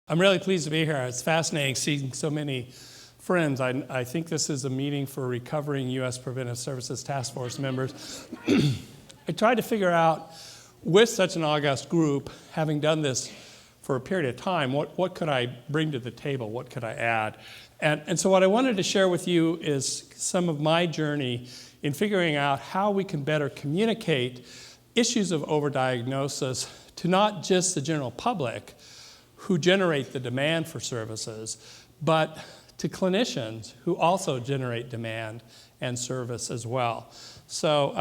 I'm really pleased to be here. It's fascinating seeing so many friends. I think this is a meeting for recovering U.S. Preventive Services Task Force members. I tried to figure out, with such an august group, having done this for a period of time, what could I bring to the table? What could I add? And so what I wanted to share with you is some of my journey in figuring out how we can better communicate issues of overdiagnosis to not just the general public, who generate the demand for services, but to clinicians who also generate demand and service as well. So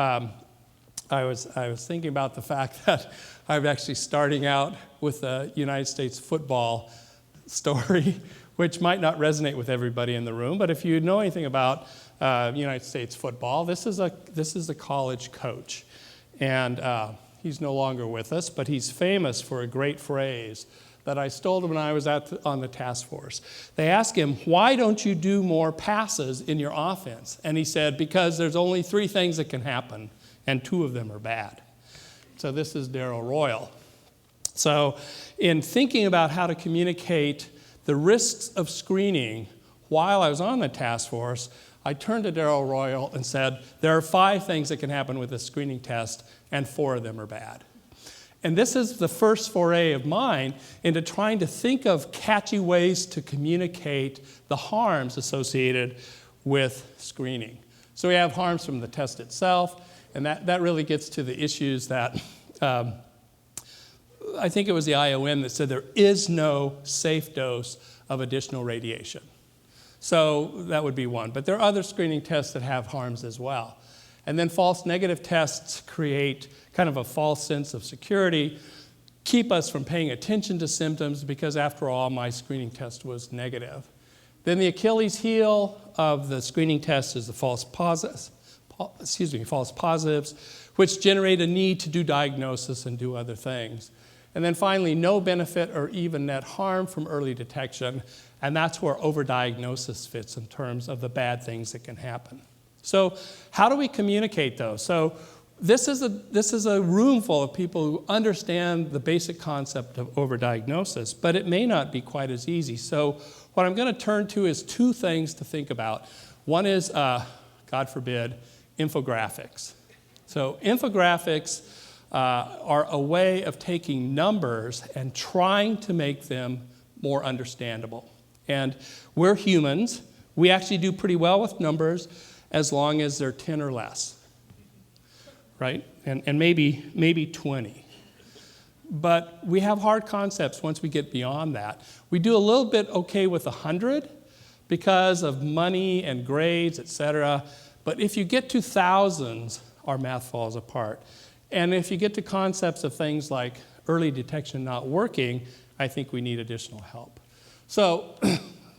I was thinking about the fact that I'm actually starting out with a United States football story, which might not resonate with everybody in the room, but if you know anything about United States football, this is a college coach. And he's no longer with us, but he's famous for a great phrase that I stole when I was on the task force. They asked him, why don't you do more passes in your offense? And he said, because there's only 3 things that can happen, and 2 of them are bad. So this is Darrell Royal. So in thinking about how to communicate the risks of screening while I was on the task force, I turned to Darrell Royal and said, there are 5 things that can happen with this screening test, and 4 of them are bad. And this is the first foray of mine into trying to think of catchy ways to communicate the harms associated with screening. So we have harms from the test itself, and that really gets to the issues that I think it was the IOM that said there is no safe dose of additional radiation. So that would be one. But there are other screening tests that have harms as well. And then false negative tests create kind of a false sense of security, keep us from paying attention to symptoms because, after all, my screening test was negative. Then the Achilles heel of the screening test is the false positives, which generate a need to do diagnosis and do other things. And then finally, no benefit or even net harm from early detection, and that's where overdiagnosis fits in terms of the bad things that can happen. So how do we communicate those? So this is a room full of people who understand the basic concept of overdiagnosis, but it may not be quite as easy. So what I'm going to turn to is 2 things to think about. One is, God forbid, infographics. So infographics are a way of taking numbers and trying to make them more understandable. And we're humans. We actually do pretty well with numbers as long as they're 10 or less, right? And maybe 20. But we have hard concepts once we get beyond that. We do a little bit okay with 100 because of money and grades, et cetera. But if you get to thousands, our math falls apart. And if you get to concepts of things like early detection not working, I think we need additional help. So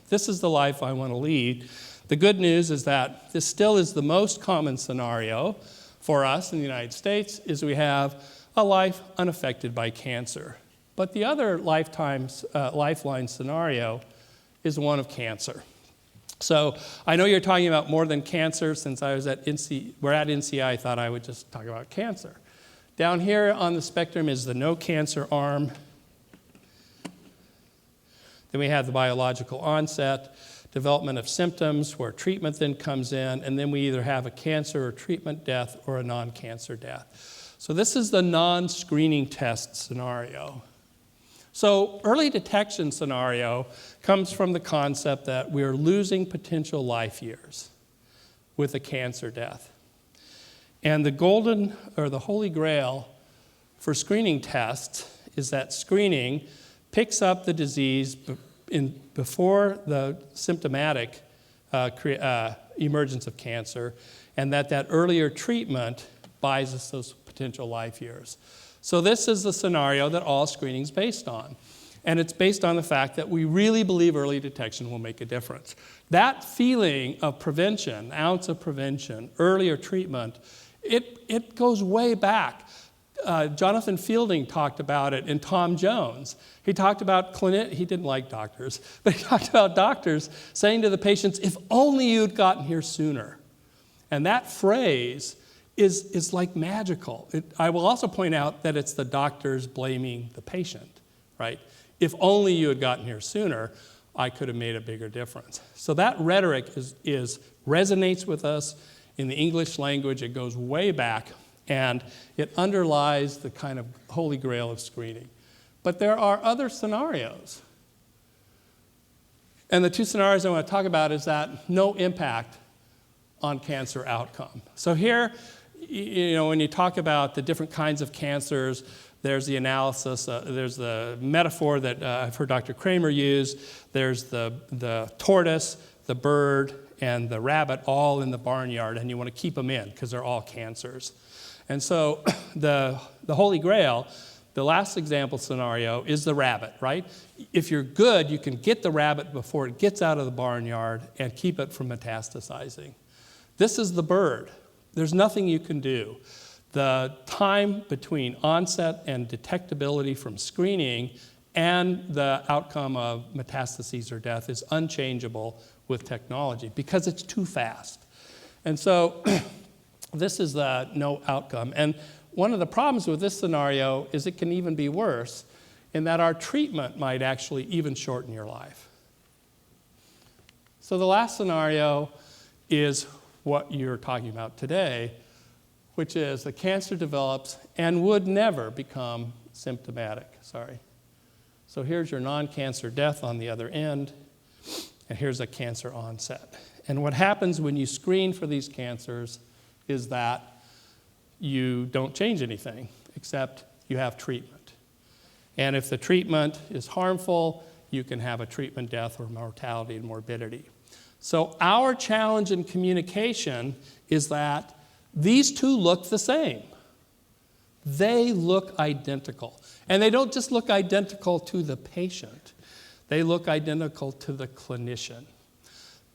this is the life I want to lead. The good news is that this still is the most common scenario for us in the United States, is we have a life unaffected by cancer. But the other lifeline scenario is one of cancer. So I know you're talking about more than cancer. Since we're at NCI, I thought I would just talk about cancer. Down here on the spectrum is the no cancer arm. Then we have the biological onset, development of symptoms, where treatment then comes in, and then we either have a cancer or treatment death or a non-cancer death. So this is the non-screening test scenario. So early detection scenario comes from the concept that we're losing potential life years with a cancer death. And the holy grail for screening tests is that screening picks up the disease before the symptomatic emergence of cancer, and that earlier treatment buys us those potential life years. So this is the scenario that all screening is based on. And it's based on the fact that we really believe early detection will make a difference. That feeling of prevention, ounce of prevention, earlier treatment, it goes way back. Jonathan Fielding talked about it in Tom Jones. He talked about he didn't like doctors, but he talked about doctors saying to the patients, if only you'd gotten here sooner. And that phrase is like magical. I will also point out that it's the doctors blaming the patient, right? If only you had gotten here sooner, I could have made a bigger difference. So that rhetoric resonates with us in the English language. It goes way back, and it underlies the kind of holy grail of screening. But there are other scenarios. And the two scenarios I want to talk about is that no impact on cancer outcome. So here, when you talk about the different kinds of cancers, there's the analysis, there's the metaphor that I've heard Dr. Kramer use, there's the tortoise, the bird, and the rabbit all in the barnyard, and you want to keep them in because they're all cancers. And so the Holy Grail, the last example scenario, is the rabbit, right? If you're good, you can get the rabbit before it gets out of the barnyard and keep it from metastasizing. This is the bird. There's nothing you can do. The time between onset and detectability from screening and the outcome of metastases or death is unchangeable with technology because it's too fast. And so this is the no outcome. And one of the problems with this scenario is it can even be worse in that our treatment might actually even shorten your life. So the last scenario is what you're talking about today, which is the cancer develops and would never become symptomatic. So here's your non-cancer death on the other end, and here's a cancer onset. And what happens when you screen for these cancers is that you don't change anything, except you have treatment. And if the treatment is harmful, you can have a treatment death or mortality and morbidity. So our challenge in communication is that these two look the same. They look identical. And they don't just look identical to the patient. They look identical to the clinician.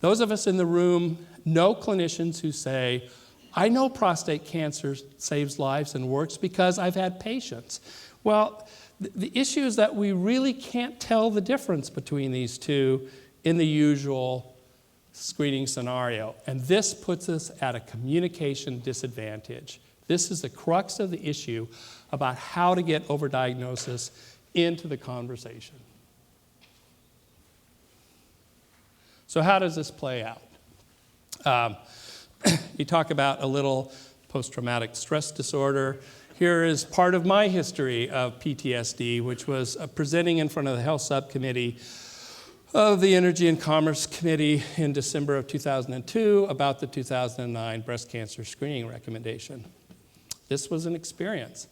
Those of us in the room know clinicians who say, I know prostate cancer saves lives and works because I've had patients. Well, the issue is that we really can't tell the difference between these two in the usual screening scenario. And this puts us at a communication disadvantage. This is the crux of the issue about how to get overdiagnosis into the conversation. So how does this play out? You talk about a little post-traumatic stress disorder. Here is part of my history of PTSD, which was presenting in front of the Health Subcommittee of the Energy and Commerce Committee in December of 2002 about the 2009 breast cancer screening recommendation. This was an experience.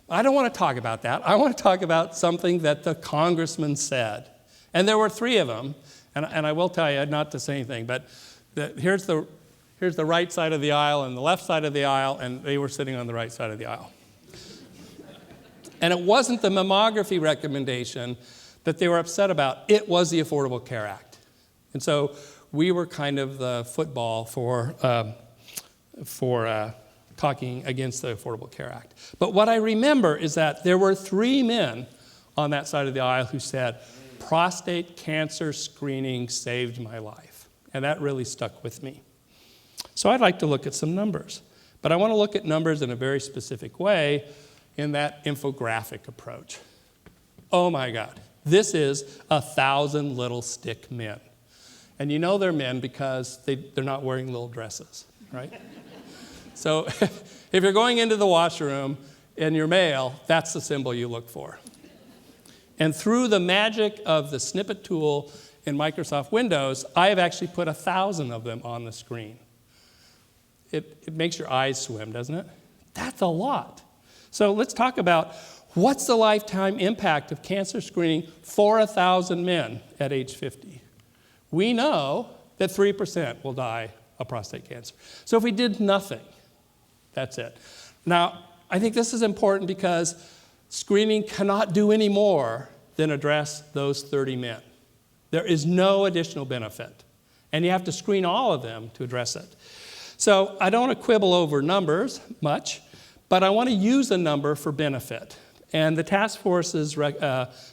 I don't want to talk about that. I want to talk about something that the congressman said. And there were three of them, and I will tell you, not to say anything, but here's the right side of the aisle and the left side of the aisle, and they were sitting on the right side of the aisle. And it wasn't the mammography recommendation that they were upset about. It was the Affordable Care Act. And so we were kind of the football for talking against the Affordable Care Act. But what I remember is that there were three men on that side of the aisle who said, prostate cancer screening saved my life. And that really stuck with me. So I'd like to look at some numbers. But I want to look at numbers in a very specific way in that infographic approach. Oh my God. This is 1,000 little stick men. And you know they're men because they're not wearing little dresses, right? So if you're going into the washroom and you're male, that's the symbol you look for. And through the magic of the snippet tool in Microsoft Windows, I have actually put 1,000 of them on the screen. It makes your eyes swim, doesn't it? That's a lot. So let's talk about what's the lifetime impact of cancer screening for 1,000 men at age 50. We know that 3% will die of prostate cancer. So if we did nothing, that's it. Now, I think this is important because screening cannot do any more than address those 30 men. There is no additional benefit. And you have to screen all of them to address it. So I don't want to quibble over numbers much, but I want to use a number for benefit. And the task force's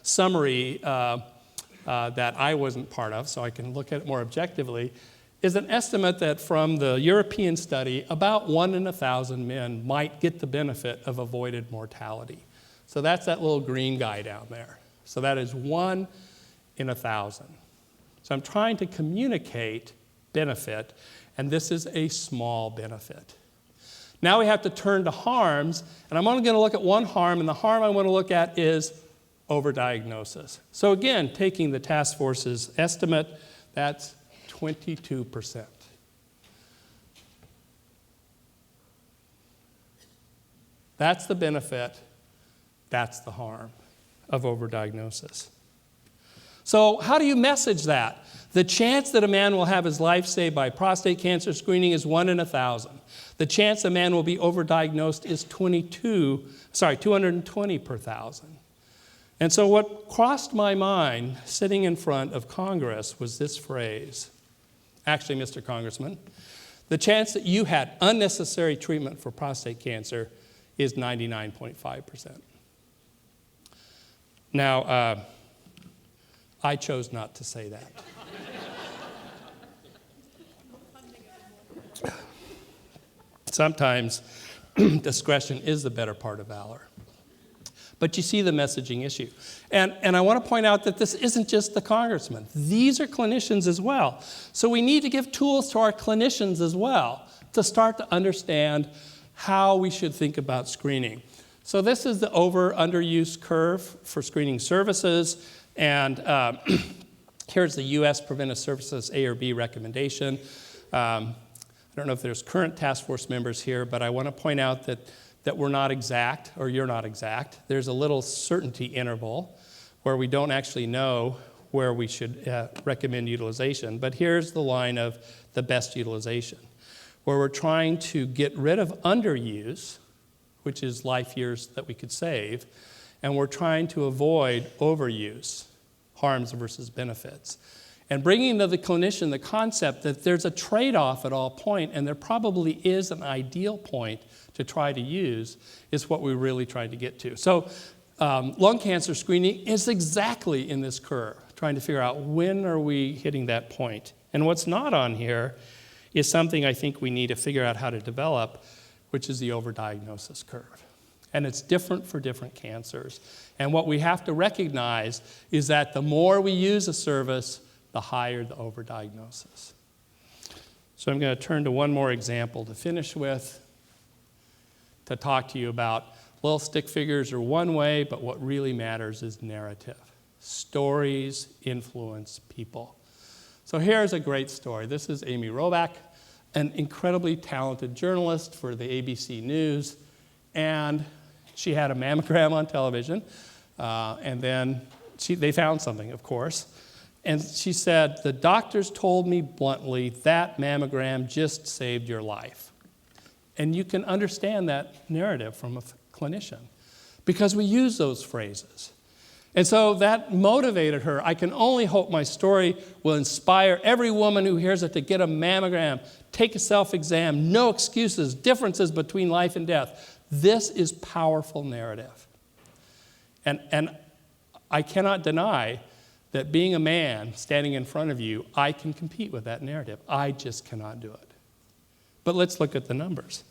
summary that I wasn't part of, so I can look at it more objectively, is an estimate that from the European study, about 1 in 1,000 men might get the benefit of avoided mortality. So that's that little green guy down there. So that is 1 in 1,000. So I'm trying to communicate benefit, and this is a small benefit. Now we have to turn to harms, and I'm only going to look at one harm, and the harm I want to look at is overdiagnosis. So again, taking the task force's estimate, that's 22%. That's the benefit, that's the harm of overdiagnosis. So how do you message that? The chance that a man will have his life saved by prostate cancer screening is 1 in 1,000. The chance a man will be overdiagnosed is 220 per 1,000. And so what crossed my mind sitting in front of Congress was this phrase. Actually, Mr. Congressman, the chance that you had unnecessary treatment for prostate cancer is 99.5%. Now, I chose not to say that. Sometimes discretion is the better part of valor. But you see the messaging issue. And I want to point out that this isn't just the congressman. These are clinicians as well. So we need to give tools to our clinicians as well to start to understand how we should think about screening. So this is the over-underuse curve for screening services. And here's the U.S. Preventive Services A or B recommendation. I don't know if there's current task force members here, but I want to point out that we're not exact, or you're not exact. There's a little certainty interval where we don't actually know where we should recommend utilization. But here's the line of the best utilization, where we're trying to get rid of underuse, which is life years that we could save, and we're trying to avoid overuse, harms versus benefits. And bringing to the clinician the concept that there's a trade-off at all point, and there probably is an ideal point to try to use, is what we're really trying to get to. So lung cancer screening is exactly in this curve, trying to figure out when are we hitting that point. And what's not on here is something I think we need to figure out how to develop, which is the overdiagnosis curve. And it's different for different cancers. And what we have to recognize is that the more we use a service, the higher the overdiagnosis. So I'm going to turn to one more example to finish with, to talk to you about little stick figures are one way, but what really matters is narrative. Stories influence people. So here's a great story. This is Amy Robach, an incredibly talented journalist for the ABC News, and she had a mammogram on television, and then they found something, of course. And she said, the doctors told me bluntly that mammogram just saved your life. And you can understand that narrative from a clinician because we use those phrases. And so that motivated her. I can only hope my story will inspire every woman who hears it to get a mammogram, take a self-exam, no excuses, differences between life and death. This is powerful narrative. And I cannot deny that being a man standing in front of you, I can compete with that narrative. I just cannot do it. But let's look at the numbers.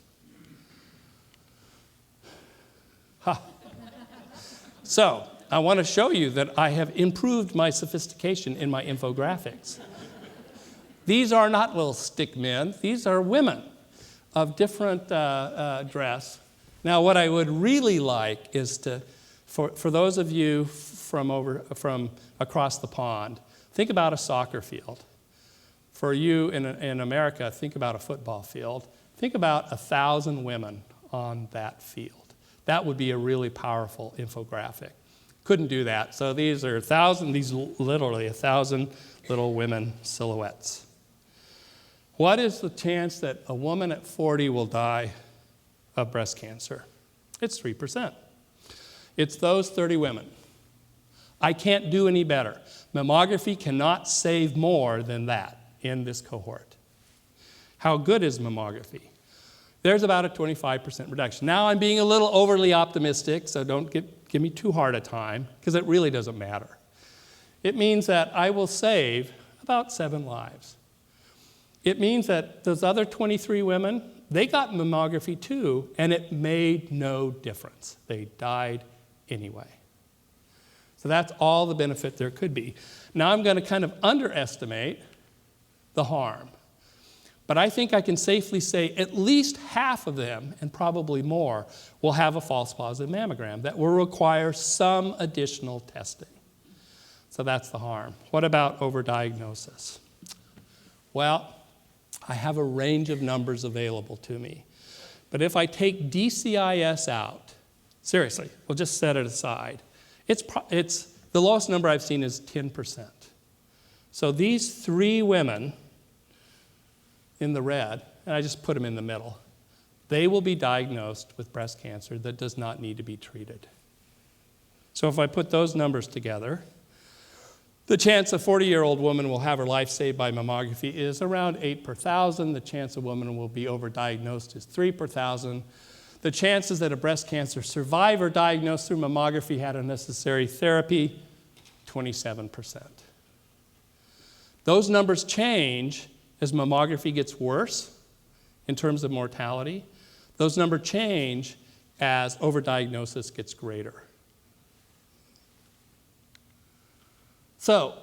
So I want to show you that I have improved my sophistication in my infographics. These are not little stick men. These are women of different dress. Now, what I would really like is for those of you from across the pond, think about a soccer field. For you in America, think about a football field. Think about 1,000 women on that field. That would be a really powerful infographic. Couldn't do that. So these are literally 1,000 little women silhouettes. What is the chance that a woman at 40 will die of breast cancer? It's 3%. It's those 30 women. I can't do any better. Mammography cannot save more than that in this cohort. How good is mammography? There's about a 25% reduction. Now I'm being a little overly optimistic, so don't give me too hard a time, because it really doesn't matter. It means that I will save about 7 lives. It means that those other 23 women, they got mammography too, and it made no difference. They died anyway. So that's all the benefit there could be. Now I'm going to kind of underestimate the harm. But I think I can safely say at least half of them, and probably more, will have a false positive mammogram that will require some additional testing. So that's the harm. What about overdiagnosis? Well, I have a range of numbers available to me. But if I take DCIS out, seriously, we'll just set it aside. It's the lowest number I've seen is 10%. So these 3 women in the red, and I just put them in the middle, they will be diagnosed with breast cancer that does not need to be treated. So if I put those numbers together, the chance a 40-year-old woman will have her life saved by mammography is around 8 per 1,000. The chance a woman will be overdiagnosed is 3 per 1,000. The chances that a breast cancer survivor diagnosed through mammography had a necessary therapy, 27%. Those numbers change as mammography gets worse in terms of mortality. Those numbers change as overdiagnosis gets greater. So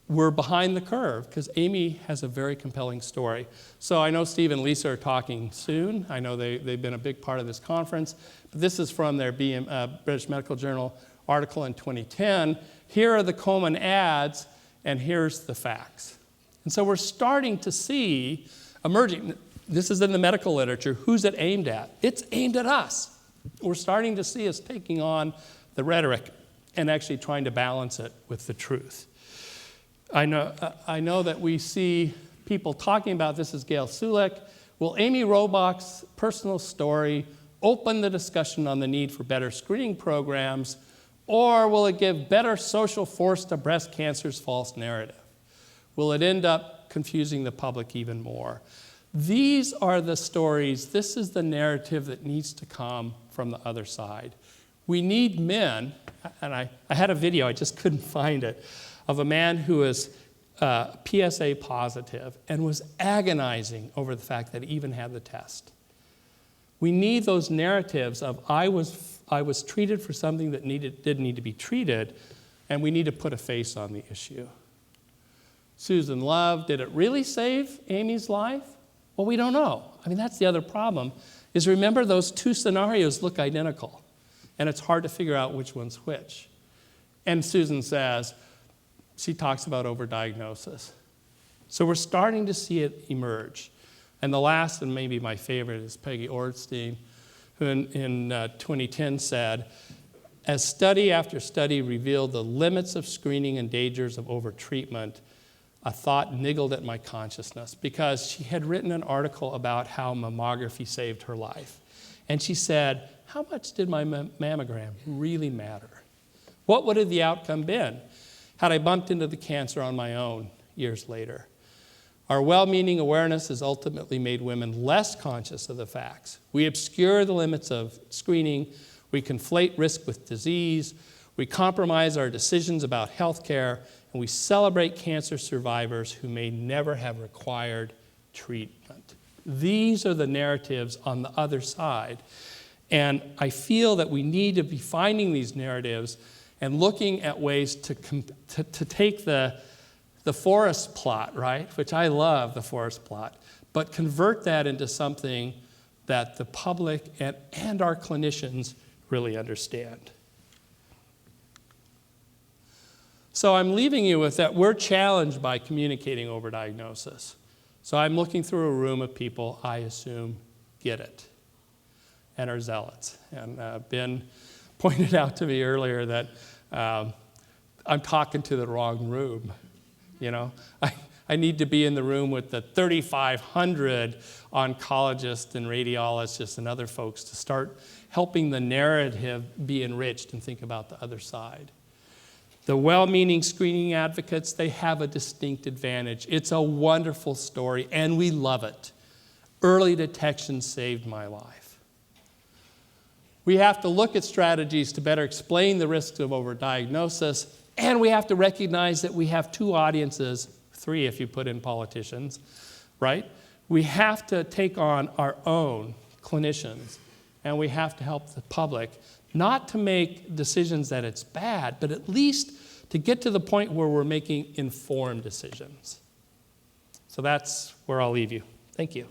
we're behind the curve because Amy has a very compelling story. So I know Steve and Lisa are talking soon. I know they've been a big part of this conference. But this is from their British Medical Journal article in 2010. Here are the Komen ads, and here's the facts. And so we're starting to see emerging, this is in the medical literature, who's it aimed at? It's aimed at us. We're starting to see us taking on the rhetoric and actually trying to balance it with the truth. I know that we see people talking about this as Gail Sulik. Will Amy Robach's personal story open the discussion on the need for better screening programs, or will it give better social force to breast cancer's false narrative? Will it end up confusing the public even more? These are the stories, this is the narrative that needs to come from the other side. We need men, and I had a video, I just couldn't find it, of a man who was PSA positive and was agonizing over the fact that he even had the test. We need those narratives of I was treated for something that didn't need to be treated, and we need to put a face on the issue. Susan Love, did it really save Amy's life? Well, we don't know. I mean, that's the other problem, is remember those 2 scenarios look identical, and it's hard to figure out which one's which. And Susan says, she talks about overdiagnosis. So we're starting to see it emerge. And the last, and maybe my favorite, is Peggy Ornstein, who in 2010 said, as study after study revealed the limits of screening and dangers of overtreatment, a thought niggled at my consciousness, because she had written an article about how mammography saved her life. And she said, how much did my mammogram really matter? What would have the outcome been had I bumped into the cancer on my own years later? Our well-meaning awareness has ultimately made women less conscious of the facts. We obscure the limits of screening. We conflate risk with disease. We compromise our decisions about health care, and we celebrate cancer survivors who may never have required treatment. These are the narratives on the other side. And I feel that we need to be finding these narratives and looking at ways to take the forest plot, right, which I love the forest plot, but convert that into something that the public and our clinicians really understand. So I'm leaving you with that we're challenged by communicating overdiagnosis. So I'm looking through a room of people I assume get it and are zealots. And Ben pointed out to me earlier that I'm talking to the wrong room. You know, I need to be in the room with the 3,500 oncologists and radiologists and other folks to start helping the narrative be enriched and think about the other side. The well-meaning screening advocates, they have a distinct advantage. It's a wonderful story, and we love it. Early detection saved my life. We have to look at strategies to better explain the risks of overdiagnosis, and we have to recognize that we have 2 audiences, 3 if you put in politicians, right? We have to take on our own clinicians, and we have to help the public not to make decisions that it's bad, but at least to get to the point where we're making informed decisions. So that's where I'll leave you. Thank you.